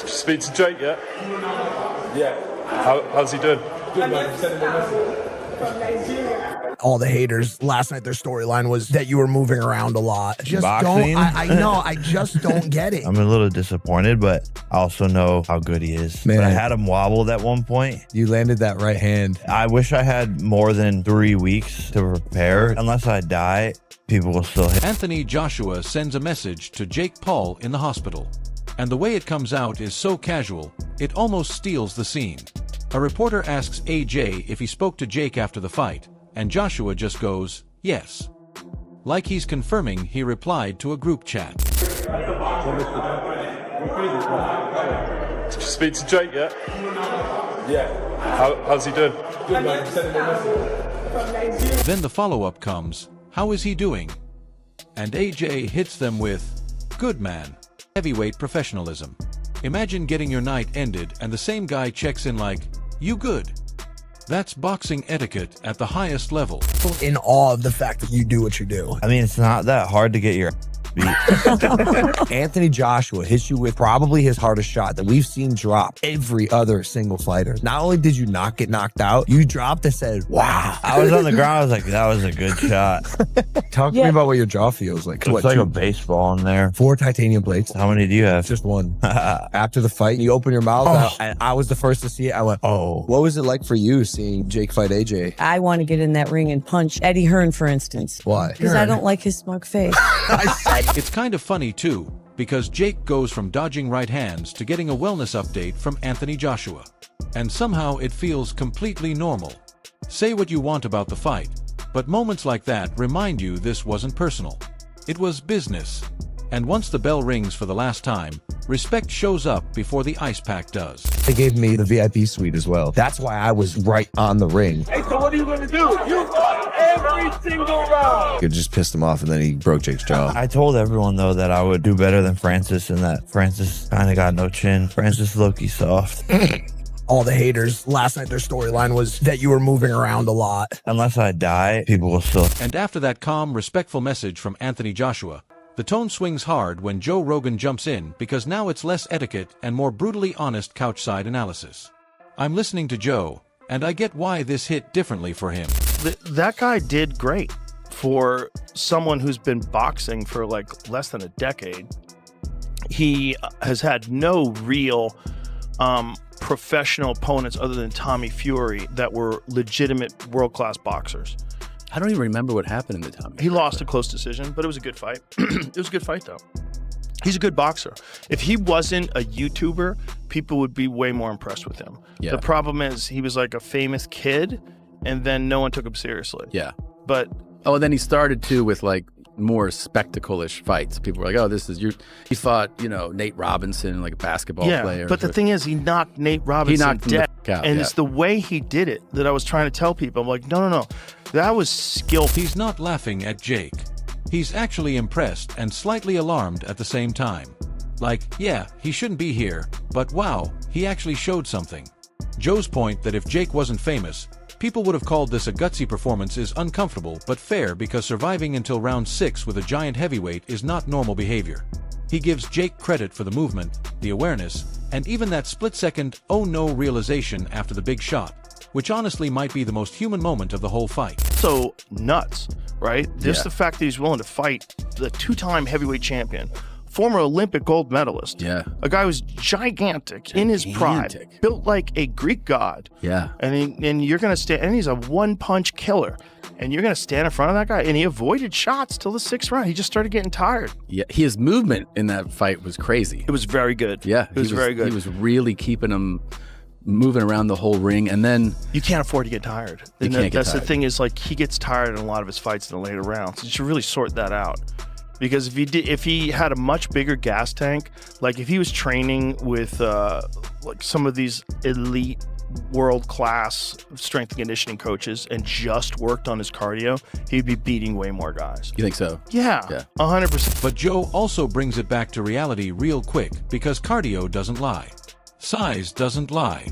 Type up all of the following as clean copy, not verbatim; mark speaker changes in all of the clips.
Speaker 1: Speak to Jake yet? Yeah. How's he doing? Good, man. Send him a message. From Nigeria.
Speaker 2: All the haters last night, their storyline was that you were moving around a lot.
Speaker 3: Boxing?
Speaker 2: I know, I just don't get it.
Speaker 3: I'm a little disappointed, but I also know how good he is.
Speaker 4: Man.
Speaker 3: But I had him wobbled at one point.
Speaker 4: You landed that right hand.
Speaker 3: I wish I had more than 3 weeks to prepare. Unless I die, people will still hit.
Speaker 5: Anthony Joshua sends a message to Jake Paul in the hospital. And the way it comes out is so casual, it almost steals the scene. A reporter asks AJ if he spoke to Jake after the fight, and Joshua just goes, yes. Like he's confirming he replied to a group chat.
Speaker 1: Speak to Jake yet? Yeah. How's he doing? Good, man. Send him a message. From Nigeria.
Speaker 5: Then the follow-up comes, how is he doing? And AJ hits them with, good man. Heavyweight professionalism. Imagine getting your night ended and the same guy checks in like, you good? That's boxing etiquette at the highest level.
Speaker 2: In awe of the fact that you do what you do.
Speaker 3: I mean, it's not that hard to get your beat.
Speaker 4: Anthony Joshua hits you with probably his hardest shot that we've seen drop every other single fighter. Not only did you not get knocked out, you dropped and said, wow.
Speaker 3: I was on the ground. I was like, that was a good shot.
Speaker 4: Talk to me about what your jaw feels like.
Speaker 3: It's like a baseball in there.
Speaker 4: 4 titanium plates.
Speaker 3: How many do you have?
Speaker 4: Just one. After the fight, you open your mouth, and I was the first to see it. I went, oh. What was it like for you seeing Jake fight AJ?
Speaker 6: I want to get in that ring and punch Eddie Hearn, for instance.
Speaker 4: Why?
Speaker 6: Because I don't like his smug face.
Speaker 5: It's kind of funny too, because Jake goes from dodging right hands to getting a wellness update from Anthony Joshua. And somehow it feels completely normal. Say what you want about the fight, but moments like that remind you this wasn't personal. It was business. And once the bell rings for the last time, respect shows up before the ice pack does.
Speaker 4: They gave me the VIP suite as well. That's why I was right on the ring.
Speaker 1: Hey, so what are you going to do? You fought every single round.
Speaker 4: It just pissed him off, and then he broke Jake's jaw.
Speaker 3: I told everyone, though, that I would do better than Francis and that Francis kind of got no chin. Francis low-key soft.
Speaker 2: All the haters last night, their storyline was that you were moving around a lot.
Speaker 3: Unless I die, people will still.
Speaker 5: And after that calm, respectful message from Anthony Joshua, the tone swings hard when Joe Rogan jumps in because now it's less etiquette and more brutally honest couchside analysis. I'm listening to Joe, and I get why this hit differently for him.
Speaker 7: That guy did great for someone who's been boxing for like less than a decade. He has had no real professional opponents other than Tommy Fury that were legitimate world-class boxers.
Speaker 8: I don't even remember what happened in the Tommy.
Speaker 7: He lost a close decision, but it was a good fight. It was a good fight, though. He's a good boxer. If he wasn't a YouTuber, people would be way more impressed with him.
Speaker 8: Yeah.
Speaker 7: The problem is he was like a famous kid, and then no one took him seriously.
Speaker 8: Yeah.
Speaker 7: But
Speaker 8: and then he started too with like more spectacle-ish fights. People were like, "Oh, this is your." He fought, Nate Robinson, like a basketball player.
Speaker 7: But the thing is, he knocked Nate Robinson dead,
Speaker 8: out,
Speaker 7: and it's the way he did it that I was trying to tell people. I'm like, no, that was skillful.
Speaker 5: He's not laughing at Jake. He's actually impressed and slightly alarmed at the same time. Like, yeah, he shouldn't be here, but wow, he actually showed something. Joe's point that if Jake wasn't famous, people would have called this a gutsy performance is uncomfortable but fair because surviving until round 6 with a giant heavyweight is not normal behavior. He gives Jake credit for the movement, the awareness, and even that split-second oh no realization after the big shot, which honestly might be the most human moment of the whole fight.
Speaker 7: So nuts, right? Just the fact that he's willing to fight the 2-time heavyweight champion, former Olympic gold medalist.
Speaker 8: Yeah.
Speaker 7: A guy who's gigantic in his prime, built like a Greek god.
Speaker 8: Yeah.
Speaker 7: And you're going to stand, and he's a one-punch killer. And you're going to stand in front of that guy, and he avoided shots till the 6th round. He just started getting tired.
Speaker 8: Yeah, his movement in that fight was crazy.
Speaker 7: It was very good.
Speaker 8: Yeah.
Speaker 7: It was very good.
Speaker 8: He was really keeping him moving around the whole ring, and then
Speaker 7: you can't afford to get tired. That's the thing is, like, he gets tired in a lot of his fights in the later rounds. You should really sort that out. Because if he had a much bigger gas tank, like if he was training with like some of these elite world-class strength and conditioning coaches and just worked on his cardio, he'd be beating way more guys.
Speaker 8: You think so?
Speaker 7: Yeah. 100%.
Speaker 5: But Joe also brings it back to reality real quick because cardio doesn't lie. Size doesn't lie.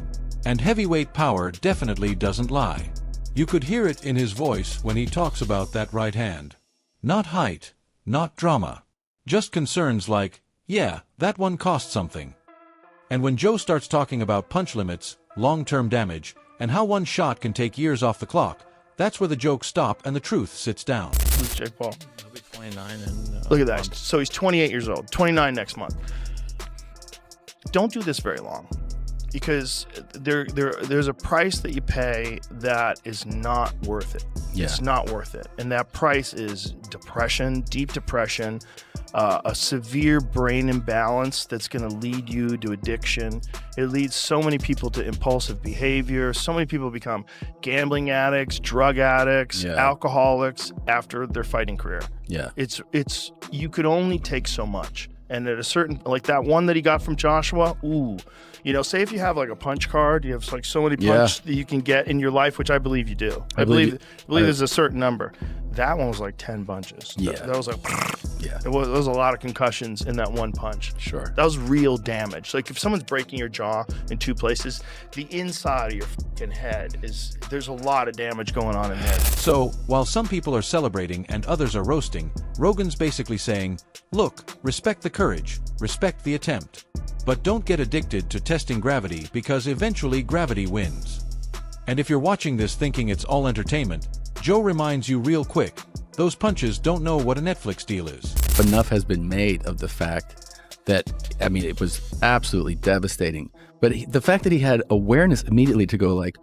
Speaker 5: And heavyweight power definitely doesn't lie. You could hear it in his voice when he talks about that right hand. Not height. Not drama. Just concerns like, yeah, that one cost something. And when Joe starts talking about punch limits, long-term damage, and how one shot can take years off the clock, that's where the jokes stop and the truth sits down.
Speaker 7: This is Jake Paul.
Speaker 3: He'll be 29 and
Speaker 7: Look at that. So he's 28 years old, 29 next month. Don't do this very long, because there's a price that you pay that is not worth it.
Speaker 8: Yeah.
Speaker 7: It's not worth it. And that price is depression, deep depression, a severe brain imbalance that's going to lead you to addiction. It leads so many people to impulsive behavior. So many people become gambling addicts, drug addicts, alcoholics after their fighting career.
Speaker 8: Yeah.
Speaker 7: It's you could only take so much. And at a certain, like that one that he got from Joshua, ooh, you know, say if you have like a punch card, you have like so many punch that you can get in your life, which I believe you do. I believe there's a certain number. That one was like 10 punches.
Speaker 8: Yeah.
Speaker 7: That was like, there was a lot of concussions in that one punch.
Speaker 8: Sure.
Speaker 7: That was real damage. Like if someone's breaking your jaw in 2 places, the inside of your fucking head there's a lot of damage going on in there.
Speaker 5: So, while some people are celebrating and others are roasting, Rogan's basically saying, look, respect the courage, respect the attempt. But don't get addicted to testing gravity, because eventually gravity wins. And if you're watching this thinking it's all entertainment, Joe reminds you real quick, those punches don't know what a Netflix deal is.
Speaker 8: Enough has been made of the fact that, I mean, it was absolutely devastating. But the fact that he had awareness immediately to go like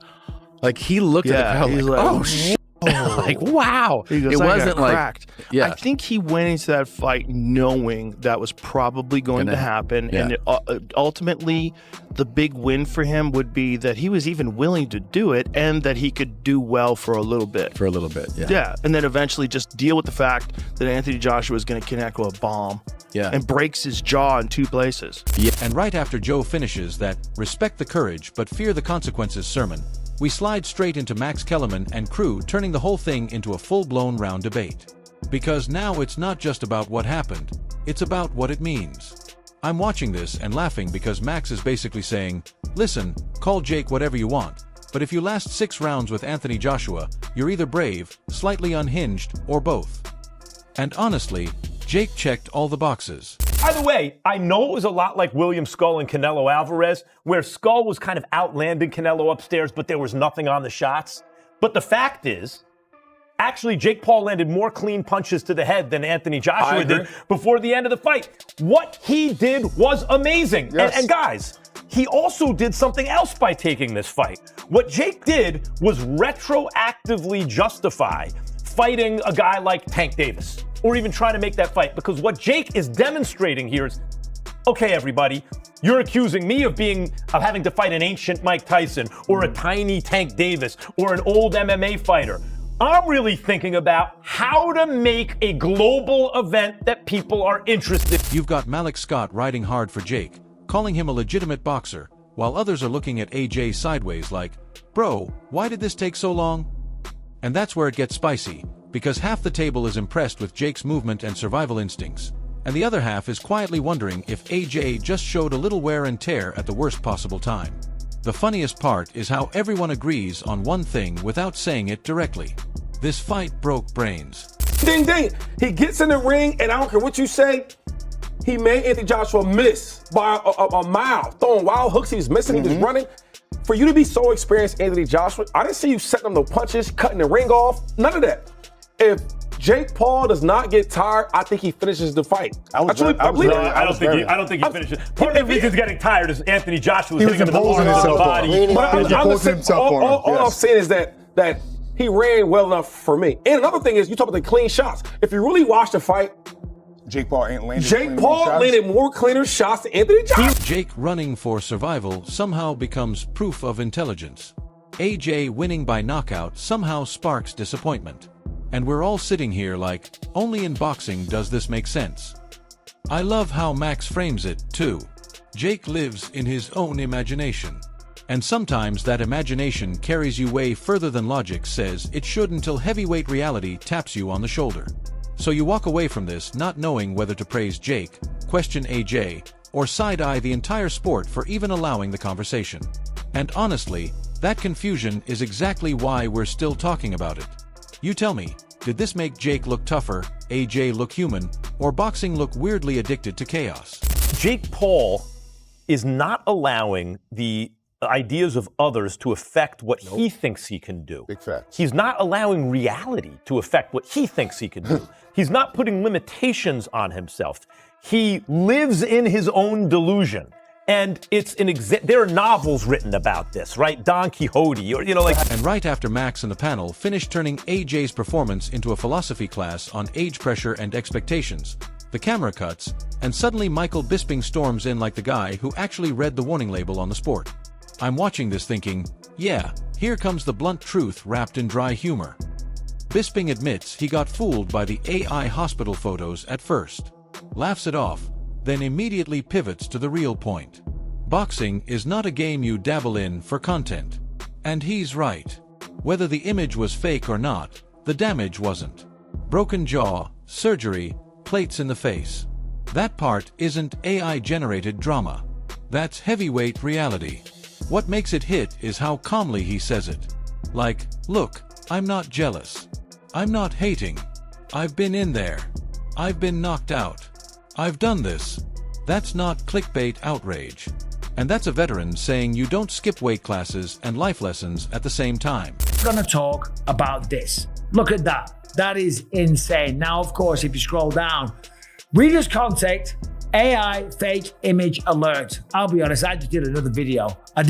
Speaker 8: he looked at the crowd like, oh, shit. Like, wow.
Speaker 7: He goes,
Speaker 8: it wasn't like,
Speaker 7: cracked. I think he went into that fight knowing that was probably going to happen.
Speaker 8: Yeah.
Speaker 7: And ultimately, the big win for him would be that he was even willing to do it and that he could do well for a little bit. Yeah. And then eventually just deal with the fact that Anthony Joshua is going to connect with a bomb.
Speaker 8: Yeah.
Speaker 7: And breaks his jaw in 2 places.
Speaker 5: Yeah. And right after Joe finishes that respect the courage but fear the consequences sermon, we slide straight into Max Kellerman and crew, turning the whole thing into a full-blown round debate. Because now it's not just about what happened, it's about what it means. I'm watching this and laughing because Max is basically saying, listen, call Jake whatever you want, but if you last 6 rounds with Anthony Joshua, you're either brave, slightly unhinged, or both. And honestly, Jake checked all the boxes.
Speaker 9: Either way, I know it was a lot like William Skull and Canelo Alvarez, where Skull was kind of outlanding Canelo upstairs, but there was nothing on the shots. But the fact is, actually, Jake Paul landed more clean punches to the head than Anthony Joshua did before the end of the fight. What he did was amazing.
Speaker 1: Yes.
Speaker 9: And guys, he also did something else by taking this fight. What Jake did was retroactively justify fighting a guy like Tank Davis, or even trying to make that fight, because what Jake is demonstrating here is, okay, everybody, you're accusing me of having to fight an ancient Mike Tyson or a tiny Tank Davis or an old MMA fighter. I'm really thinking about how to make a global event that people are interested in.
Speaker 5: You've got Malik Scott riding hard for Jake, calling him a legitimate boxer, while others are looking at AJ sideways like, bro, why did this take so long? And that's where it gets spicy, because half the table is impressed with Jake's movement and survival instincts, and the other half is quietly wondering if AJ just showed a little wear and tear at the worst possible time. The funniest part is how everyone agrees on one thing without saying it directly. This fight broke brains.
Speaker 1: Ding, ding. He gets in the ring, and I don't care what you say, he made Anthony Joshua miss by a mile, throwing wild hooks. He was missing, he was running. For you to be so experienced, Anthony Joshua, I didn't see you setting him no punches, cutting the ring off, none of that. If Jake Paul does not get tired, I think he finishes the fight. I
Speaker 9: don't think he finishes. Part of the reason he's getting tired is Anthony Joshua hitting him in the arms and the body.
Speaker 1: All I'm saying is that he ran well enough for me. And another thing is, you talk about the clean shots. If you really watch the fight,
Speaker 10: Jake Paul landed
Speaker 1: landed more cleaner shots than Anthony Joshua.
Speaker 5: Jake running for survival somehow becomes proof of intelligence. AJ winning by knockout somehow sparks disappointment. And we're all sitting here like, only in boxing does this make sense. I love how Max frames it, too. Jake lives in his own imagination. And sometimes that imagination carries you way further than logic says it should, until heavyweight reality taps you on the shoulder. So you walk away from this not knowing whether to praise Jake, question AJ, or side-eye the entire sport for even allowing the conversation. And honestly, that confusion is exactly why we're still talking about it. You tell me, did this make Jake look tougher, AJ look human, or boxing look weirdly addicted to chaos?
Speaker 9: Jake Paul is not allowing the ideas of others to affect what he thinks he can do.
Speaker 10: Big facts.
Speaker 9: He's not allowing reality to affect what he thinks he can do. He's not putting limitations on himself. He lives in his own delusion. And it's there are novels written about this, right? Don Quixote, or,
Speaker 5: And right after Max and the panel finished turning AJ's performance into a philosophy class on age pressure and expectations, the camera cuts, and suddenly Michael Bisping storms in like the guy who actually read the warning label on the sport. I'm watching this thinking, yeah, here comes the blunt truth wrapped in dry humor. Bisping admits he got fooled by the AI hospital photos at first, laughs it off, then immediately pivots to the real point. Boxing is not a game you dabble in for content. And he's right. Whether the image was fake or not, the damage wasn't. Broken jaw, surgery, plates in the face. That part isn't AI-generated drama. That's heavyweight reality. What makes it hit is how calmly he says it. Like, look, I'm not jealous. I'm not hating. I've been in there. I've been knocked out. I've done this. That's not clickbait outrage. And that's a veteran saying you don't skip weight classes and life lessons at the same time.
Speaker 11: I'm gonna talk about this. Look at that. That is insane. Now, of course, if you scroll down, readers contact AI fake image alert. I'll be honest, I just did another video. And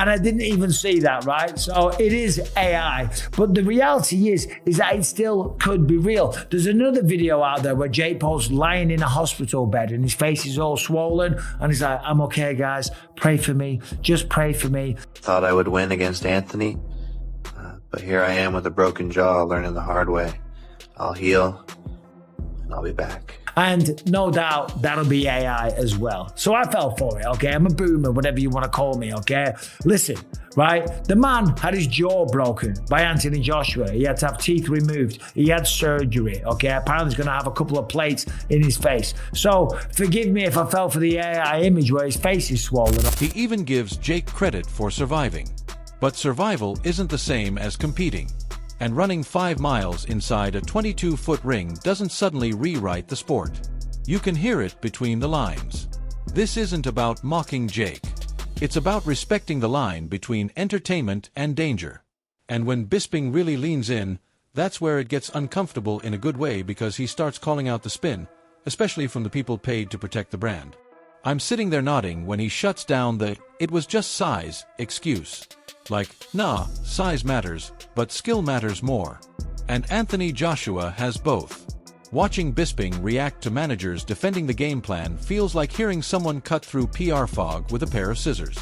Speaker 11: I didn't even see that, right? So it is AI. But the reality is that it still could be real. There's another video out there where Jake Paul's lying in a hospital bed and his face is all swollen. And he's like, I'm okay, guys. Pray for me. Just pray for me.
Speaker 3: Thought I would win against Anthony, but here I am with a broken jaw, learning the hard way. I'll heal, and I'll be back.
Speaker 11: And no doubt that'll be AI as well. So I fell for it, okay? I'm a boomer, whatever you want to call me, okay? Listen, right? The man had his jaw broken by Anthony Joshua. He had to have teeth removed. He had surgery, okay? Apparently he's going to have a couple of plates in his face. So forgive me if I fell for the AI image where his face is swollen.
Speaker 5: He even gives Jake credit for surviving. But survival isn't the same as competing. And running 5 miles inside a 22-foot ring doesn't suddenly rewrite the sport. You can hear it between the lines. This isn't about mocking Jake. It's about respecting the line between entertainment and danger. And when Bisping really leans in, that's where it gets uncomfortable in a good way, because he starts calling out the spin, especially from the people paid to protect the brand. I'm sitting there nodding when he shuts down the "it was just size" excuse. Like, nah, size matters, but skill matters more. And Anthony Joshua has both. Watching Bisping react to managers defending the game plan feels like hearing someone cut through PR fog with a pair of scissors.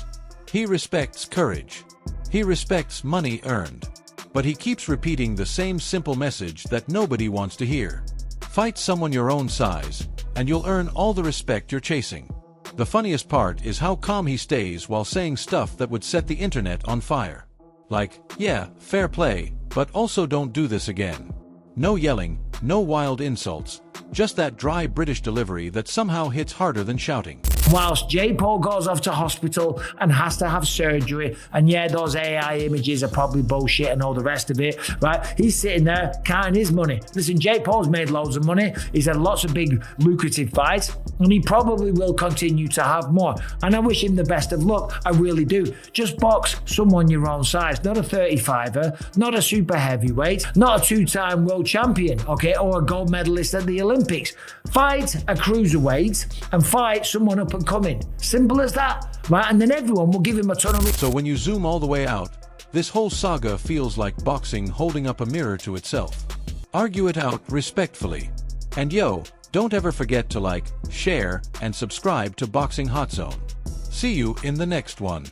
Speaker 5: He respects courage. He respects money earned. But he keeps repeating the same simple message that nobody wants to hear. Fight someone your own size, and you'll earn all the respect you're chasing. The funniest part is how calm he stays while saying stuff that would set the internet on fire. Like, yeah, fair play, but also don't do this again. No yelling, no wild insults, just that dry British delivery that somehow hits harder than shouting.
Speaker 11: Whilst Jake Paul goes off to hospital and has to have surgery, and yeah, those AI images are probably bullshit and all the rest of it, right? He's sitting there counting his money. Listen, Jake Paul's made loads of money. He's had lots of big lucrative fights, and he probably will continue to have more. And I wish him the best of luck. I really do. Just box someone your own size, not a 35er, not a super heavyweight, not a 2-time world champion, okay, or a gold medalist at the Olympics. Fight a cruiserweight and fight someone up and coming. Simple as that, right? And then everyone will give him a ton of...
Speaker 5: So when you zoom all the way out, this whole saga feels like boxing holding up a mirror to itself. Argue it out respectfully. And yo, don't ever forget to like, share, and subscribe to Boxing Hot Zone. See you in the next one.